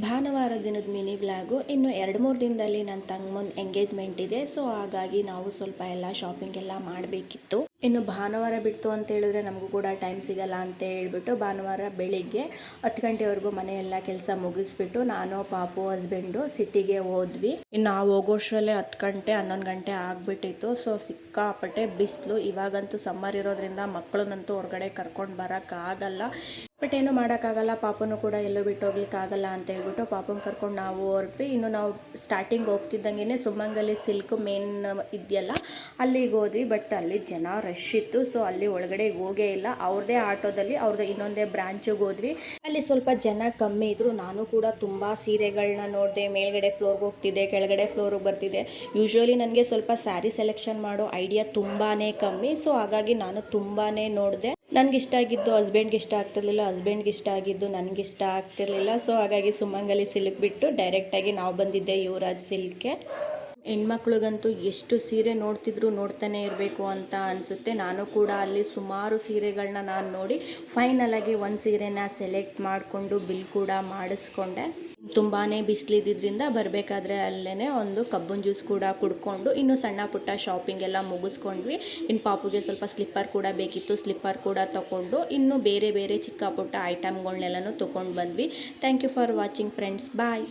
ಭಾನುವಾರ ದಿನದ mini blog. ಇನ್ನು 2-3 ದಿನದಲ್ಲಿ ನನ್ನ ತಂಗಮ್ಮನ ಎಂಗೇಜ್ಮೆಂಟ್ ಇದೆ. ಸೊ ಹಾಗಾಗಿ ನಾವು ಸ್ವಲ್ಪ ಎಲ್ಲ ಶಾಪಿಂಗ್ ಎಲ್ಲ ಮಾಡಬೇಕಿತ್ತು. ಇನ್ನು ಭಾನುವಾರ ಬಿಡ್ತು ಅಂತ ಹೇಳಿದ್ರೆ ನಮಗೂ ಕೂಡ ಟೈಮ್ ಸಿಗಲ್ಲ ಅಂತ ಹೇಳ್ಬಿಟ್ಟು ಭಾನುವಾರ ಬೆಳಿಗ್ಗೆ 10 ಗಂಟೆವರೆಗೂ ಮನೆಯೆಲ್ಲ ಕೆಲಸ ಮುಗಿಸ್ಬಿಟ್ಟು ನಾನು ಪಾಪು ಹಸ್ಬೆಂಡು ಸಿಟಿಗೆ ಹೋದ್ವಿ. ಇನ್ನು ನಾವು ಹೋಗೋಷ್ಟರಲ್ಲೇ 10 ಗಂಟೆ 11 ಗಂಟೆ ಆಗಿಬಿಟ್ಟಿತ್ತು. ಸೊ ಸಿಕ್ಕಾಪಟ್ಟೆ ಬಿಸಿಲು. ಇವಾಗಂತೂ ಸಮ್ಮರ್ ಇರೋದ್ರಿಂದ ಮಕ್ಕಳನ್ನಂತೂ ಹೊರಗಡೆ ಕರ್ಕೊಂಡು ಬರೋಕ್ಕಾಗಲ್ಲ. ಬಟ್ ಏನು ಮಾಡೋಕ್ಕಾಗಲ್ಲ, ಪಾಪನು ಕೂಡ ಎಲ್ಲೂ ಬಿಟ್ಟು ಹೋಗ್ಲಿಕ್ಕಾಗಲ್ಲ ಅಂತ ಹೇಳ್ಬಿಟ್ಟು ಪಾಪನ ಕರ್ಕೊಂಡು ನಾವು ಹೊರಟ್ವಿ. ಇನ್ನು ನಾವು ಸ್ಟಾರ್ಟಿಂಗ್ ಹೋಗ್ತಿದ್ದಂಗೆ ಸುಮಂಗಲಿ ಸಿಲ್ಕ್ ಮೇನ್ ಇದೆಯಲ್ಲ ಅಲ್ಲಿಗೆ ಹೋದ್ವಿ. ಬಟ್ ಅಲ್ಲಿ ಜನ ರಶ್ ಇತ್ತು. ಸೊ ಅಲ್ಲಿ ಒಳಗಡೆ ಹೋಗೇ ಇಲ್ಲ. ಅವ್ರದ್ದೇ ಆಟೋದಲ್ಲಿ ಅವ್ರದ್ದು ಇನ್ನೊಂದೇ ಬ್ರಾಂಚಿಗೆ ಹೋದ್ವಿ. ಅಲ್ಲಿ ಸ್ವಲ್ಪ ಜನ ಕಮ್ಮಿ ಇದ್ರು. ನಾನು ಕೂಡ ತುಂಬ ಸೀರೆಗಳನ್ನ ನೋಡಿದೆ. ಮೇಲ್ಗಡೆ ಫ್ಲೋರ್ಗೆ ಹೋಗ್ತಿದ್ದೆ, ಕೆಳಗಡೆ ಫ್ಲೋರಿಗೆ ಬರ್ತಿದ್ದೆ. ಯೂಶ್ವಲಿ ನನಗೆ ಸ್ವಲ್ಪ ಸ್ಯಾರಿ ಸೆಲೆಕ್ಷನ್ ಮಾಡೋ ಐಡಿಯಾ ತುಂಬಾ ಕಮ್ಮಿ. ಸೊ ಹಾಗಾಗಿ ನಾನು ತುಂಬಾ ನೋಡಿದೆ. ನನಗೆ ಇಷ್ಟ ಆಗಿದ್ದು ಹಸ್ಬೆಂಡ್ಗೆ ಇಷ್ಟ ಆಗ್ತಿರ್ಲಿಲ್ಲ, ಹಸ್ಬೆಂಡ್ಗೆ ಇಷ್ಟ ಆಗಿದ್ದು ನನಗೆ ಇಷ್ಟ ಆಗ್ತಿರ್ಲಿಲ್ಲ. ಸೊ ಹಾಗಾಗಿ ಸುಮಂಗಲಿ ಸಿಲ್ಕ್ ಬಿಟ್ಟು ಡೈರೆಕ್ಟಾಗಿ ನಾವು ಬಂದಿದ್ದೆ ಯುವರಾಜ್ ಸಿಲ್ಕ್ಗೆ. ಹೆಣ್ಮಕ್ಳಿಗಂತೂ ಎಷ್ಟು ಸೀರೆ ನೋಡ್ತಿದ್ರು ನೋಡ್ತಾನೆ ಇರಬೇಕು ಅಂತ ಅನಿಸುತ್ತೆ. ನಾನು ಕೂಡ ಅಲ್ಲಿ ಸುಮಾರು ಸೀರೆಗಳನ್ನ ನಾನು ನೋಡಿ ಫೈನಲಾಗಿ ಒಂದು ಸೀರೆನ ಸೆಲೆಕ್ಟ್ ಮಾಡಿಕೊಂಡು ಬಿಲ್ ಕೂಡ ಮಾಡಿಸ್ಕೊಂಡೆ. ತುಂಬಾ ಬಿಸಿಲಿದ್ದಿದ್ದರಿಂದ ಬರಬೇಕಾದ್ರೆ ಅಲ್ಲೇ ಒಂದು ಕಬ್ಬಿನ ಜ್ಯೂಸ್ ಕೂಡ ಕುಡ್ಕೊಂಡು ಇನ್ನು ಸಣ್ಣ ಪುಟ್ಟ ಶಾಪಿಂಗ್ ಎಲ್ಲ ಮುಗಿಸ್ಕೊಂಡ್ವಿ. ಇನ್ನು ಪಾಪುಗೆ ಸ್ವಲ್ಪ ಸ್ಲಿಪ್ಪರ್ ಕೂಡ ಬೇಕಿತ್ತು, ಸ್ಲಿಪ್ಪರ್ ಕೂಡ ತೊಗೊಂಡು ಇನ್ನು ಬೇರೆ ಬೇರೆ ಚಿಕ್ಕ ಪುಟ್ಟ ಐಟಮ್ಗಳನ್ನೆಲ್ಲನೂ ತೊಗೊಂಡು ಬಂದ್ವಿ. Thank you for watching friends, bye.